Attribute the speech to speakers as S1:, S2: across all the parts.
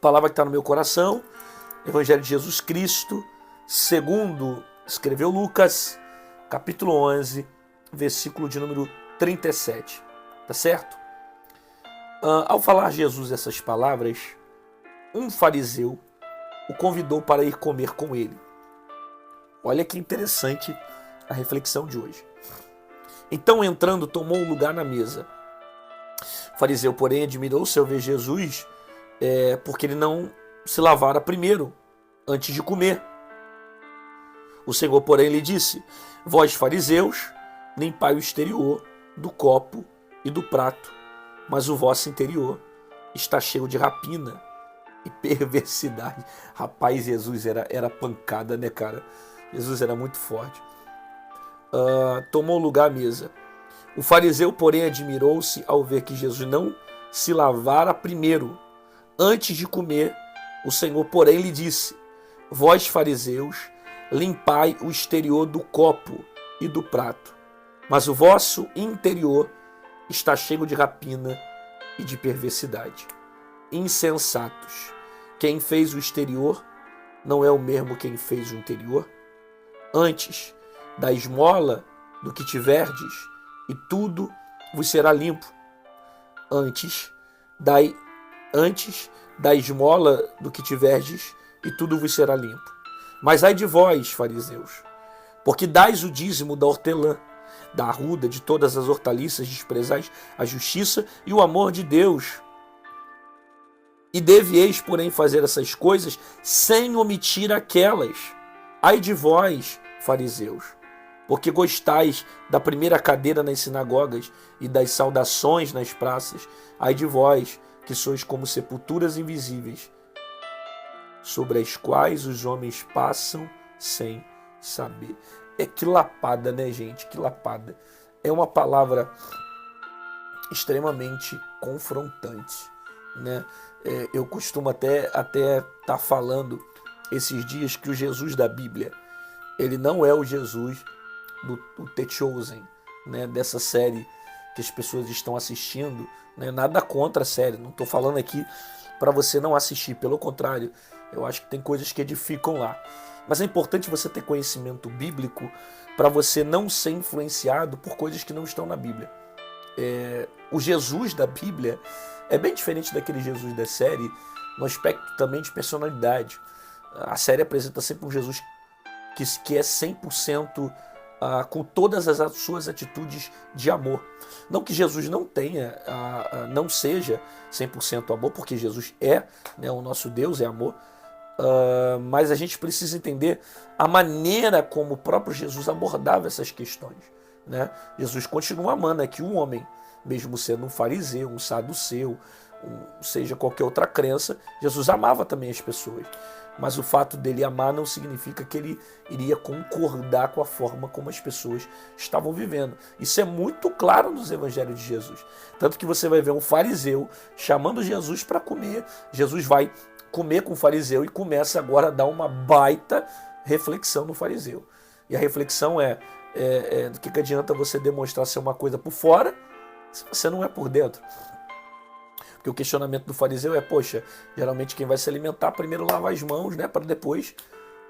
S1: palavra que está no meu coração, Evangelho de Jesus Cristo, segundo escreveu Lucas, capítulo 11, versículo de número 37. Tá certo? Ao falar Jesus essas palavras, um fariseu o convidou para ir comer com ele. Olha que interessante a reflexão de hoje. Então, entrando, tomou um lugar na mesa. O fariseu, porém, admirou-se ao ver Jesus, porque ele não se lavara primeiro, antes de comer. O Senhor, porém, lhe disse: vós, fariseus, limpai o exterior do copo e do prato, mas o vosso interior está cheio de rapina e perversidade. Rapaz, Jesus era pancada, né, cara? Jesus era muito forte. Tomou lugar à mesa. O fariseu, porém, admirou-se ao ver que Jesus não se lavara primeiro, antes de comer. O Senhor, porém, lhe disse: vós, fariseus, limpai o exterior do copo e do prato, mas o vosso interior está cheio de rapina e de perversidade. Insensatos! Quem fez o exterior não é o mesmo quem fez o interior? Antes, da esmola do que tiverdes, e tudo vos será limpo. Antes da esmola do que tiverdes, e tudo vos será limpo. Mas ai de vós, fariseus, porque dais o dízimo da hortelã, da arruda, de todas as hortaliças, desprezais a justiça e o amor de Deus. E devieis, porém, fazer essas coisas sem omitir aquelas. Ai de vós, fariseus, porque gostais da primeira cadeira nas sinagogas e das saudações nas praças. Ai de vós, que sois como sepulturas invisíveis, sobre as quais os homens passam sem saber. Que lapada, né, gente? Que lapada. É uma palavra extremamente confrontante, né? Eu costumo até estar falando esses dias que o Jesus da Bíblia, ele não é o Jesus do The Chosen, né? Dessa série que as pessoas estão assistindo, né? Nada contra a série, não estou falando aqui para você não assistir, pelo contrário, eu acho que tem coisas que edificam lá. Mas é importante você ter conhecimento bíblico para você não ser influenciado por coisas que não estão na Bíblia. O Jesus da Bíblia é bem diferente daquele Jesus da série no aspecto também de personalidade. A série apresenta sempre um Jesus que é 100% com todas as suas atitudes de amor. Não que Jesus não tenha, não seja 100% amor, porque Jesus é, né, o nosso Deus é amor, mas a gente precisa entender a maneira como o próprio Jesus abordava essas questões, né? Jesus continua amando aqui um homem, mesmo sendo um fariseu, um saduceu, seja qualquer outra crença, Jesus amava também as pessoas. Mas o fato dele amar não significa que ele iria concordar com a forma como as pessoas estavam vivendo. Isso é muito claro nos evangelhos de Jesus. Tanto que você vai ver um fariseu chamando Jesus para comer. Jesus vai comer com o fariseu e começa agora a dar uma baita reflexão no fariseu. E a reflexão do que adianta você demonstrar ser uma coisa por fora se você não é por dentro. Porque o questionamento do fariseu é, poxa, geralmente quem vai se alimentar primeiro lava as mãos, né, para depois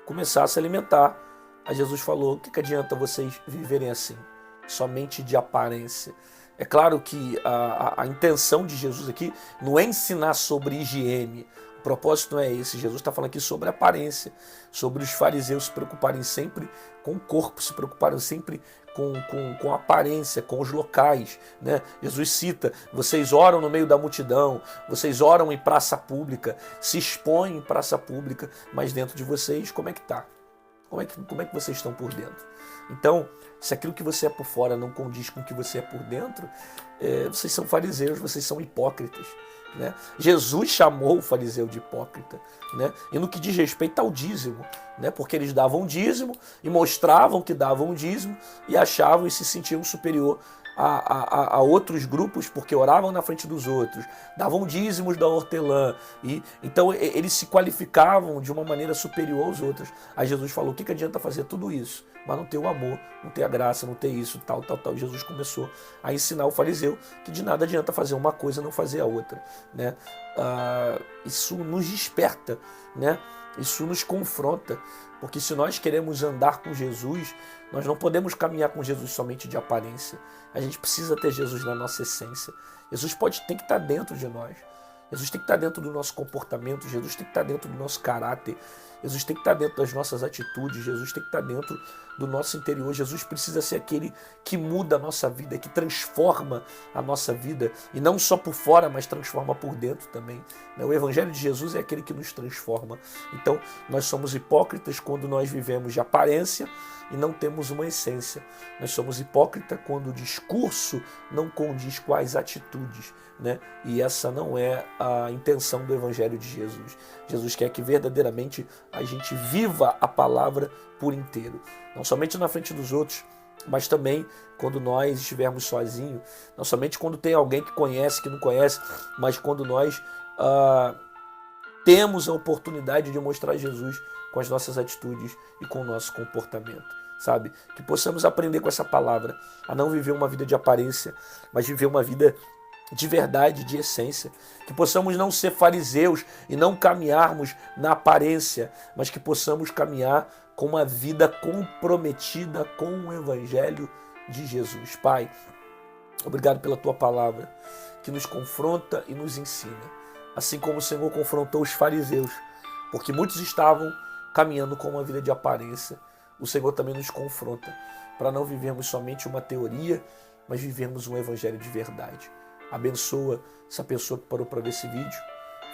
S1: começar a se alimentar. Aí Jesus falou, o que adianta vocês viverem assim, somente de aparência? É claro que a intenção de Jesus aqui não é ensinar sobre higiene. O propósito não é esse. Jesus está falando aqui sobre aparência, sobre os fariseus se preocuparem sempre com o corpo, se preocuparem sempre com a aparência, com os locais, né? Jesus cita, vocês oram no meio da multidão, vocês oram em praça pública, se expõem em praça pública, mas dentro de vocês, como é que está? Como é que vocês estão por dentro? Então, se aquilo que você é por fora não condiz com o que você é por dentro, vocês são fariseus, vocês são hipócritas, né? Jesus chamou o fariseu de hipócrita, né? E no que diz respeito ao dízimo, né? Porque eles davam dízimo e mostravam que davam dízimo e achavam e se sentiam superior a outros grupos porque oravam na frente dos outros, davam dízimos da hortelã, e então eles se qualificavam de uma maneira superior aos outros. Aí Jesus falou, o que adianta fazer tudo isso mas não ter o amor, não ter a graça, não ter isso, tal. Jesus começou a ensinar o fariseu que de nada adianta fazer uma coisa e não fazer a outra, né? Isso nos desperta, né? Isso nos confronta, porque se nós queremos andar com Jesus, nós não podemos caminhar com Jesus somente de aparência. A gente precisa ter Jesus na nossa essência. Jesus tem que estar dentro de nós. Jesus tem que estar dentro do nosso comportamento, Jesus tem que estar dentro do nosso caráter, Jesus tem que estar dentro das nossas atitudes, Jesus tem que estar dentro do nosso interior. Jesus precisa ser aquele que muda a nossa vida, que transforma a nossa vida, e não só por fora, mas transforma por dentro também. O Evangelho de Jesus é aquele que nos transforma. Então, nós somos hipócritas quando nós vivemos de aparência e não temos uma essência. Nós somos hipócritas quando o discurso não condiz com as atitudes, né? E essa não é a intenção do Evangelho de Jesus. Jesus quer que verdadeiramente a gente viva a palavra por inteiro, não somente na frente dos outros, mas também quando nós estivermos sozinhos, não somente quando tem alguém que conhece, que não conhece, mas quando nós temos a oportunidade de mostrar Jesus com as nossas atitudes e com o nosso comportamento, sabe? Que possamos aprender com essa palavra a não viver uma vida de aparência, mas viver uma vida de verdade, de essência. Que possamos não ser fariseus e não caminharmos na aparência, mas que possamos caminhar com uma vida comprometida com o Evangelho de Jesus. Pai, obrigado pela Tua palavra, que nos confronta e nos ensina, assim como o Senhor confrontou os fariseus, porque muitos estavam caminhando com uma vida de aparência. O Senhor também nos confronta para não vivermos somente uma teoria, mas vivermos um Evangelho de verdade. Abençoa essa pessoa que parou para ver esse vídeo.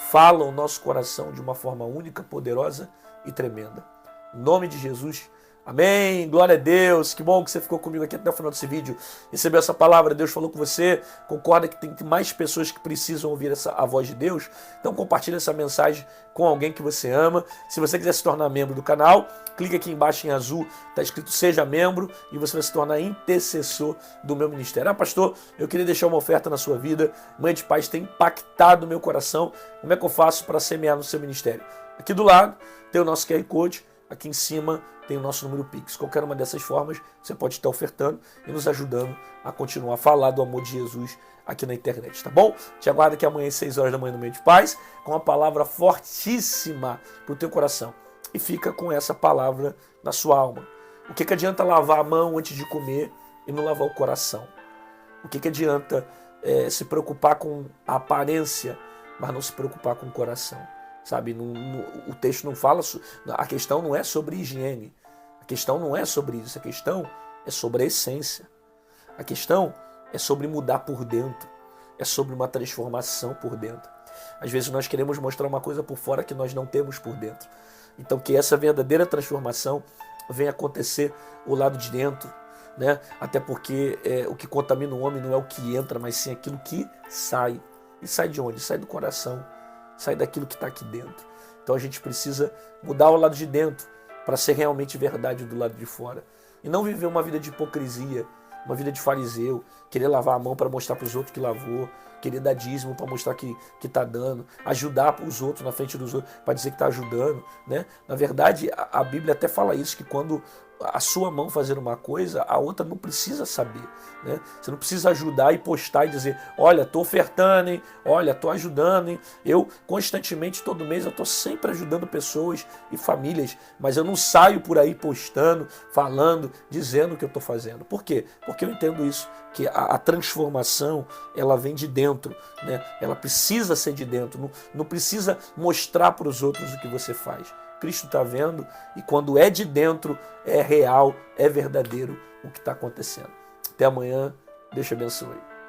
S1: Fala o nosso coração de uma forma única, poderosa e tremenda. Em nome de Jesus, amém. Glória a Deus. Que bom que você ficou comigo aqui até o final desse vídeo. Recebeu essa palavra, Deus falou com você. Concorda que tem mais pessoas que precisam ouvir a voz de Deus? Então compartilha essa mensagem com alguém que você ama. Se você quiser se tornar membro do canal, clica aqui embaixo em azul, está escrito Seja Membro, e você vai se tornar intercessor do meu ministério. Pastor, eu queria deixar uma oferta na sua vida. Mãe de Paz tem impactado o meu coração. Como é que eu faço para semear no seu ministério? Aqui do lado tem o nosso QR Code, aqui em cima tem o nosso número Pix. Qualquer uma dessas formas, você pode estar ofertando e nos ajudando a continuar a falar do amor de Jesus aqui na internet, tá bom? Te aguardo aqui amanhã às 6 horas da manhã no Meio de Paz, com uma palavra fortíssima para o teu coração. E fica com essa palavra na sua alma. O que adianta lavar a mão antes de comer e não lavar o coração? O que adianta se preocupar com a aparência, mas não se preocupar com o coração? Sabe, o texto não fala, a questão não é sobre higiene, a questão não é sobre isso, a questão é sobre a essência, a questão é sobre mudar por dentro, é sobre uma transformação por dentro. Às vezes nós queremos mostrar uma coisa por fora que nós não temos por dentro. Então que essa verdadeira transformação venha acontecer o lado de dentro, né? Até porque o que contamina o homem não é o que entra, mas sim aquilo que sai. E sai de onde? Sai do coração. Sai daquilo que está aqui dentro. Então a gente precisa mudar o lado de dentro para ser realmente verdade do lado de fora. E não viver uma vida de hipocrisia, uma vida de fariseu, querer lavar a mão para mostrar para os outros que lavou, querer dar dízimo para mostrar que está dando, ajudar os outros na frente dos outros para dizer que está ajudando, né? Na verdade, a Bíblia até fala isso, que quando a sua mão fazer uma coisa, a outra não precisa saber, né? Você não precisa ajudar e postar e dizer, olha, estou ofertando, hein? Olha, estou ajudando, hein? Eu constantemente, todo mês, eu estou sempre ajudando pessoas e famílias, mas eu não saio por aí postando, falando, dizendo o que eu estou fazendo. Por quê? Porque eu entendo isso, que a transformação, ela vem de dentro, né? Ela precisa ser de dentro, não precisa mostrar para os outros o que você faz. Cristo está vendo, e quando é de dentro, é real, é verdadeiro o que está acontecendo. Até amanhã, Deus te abençoe.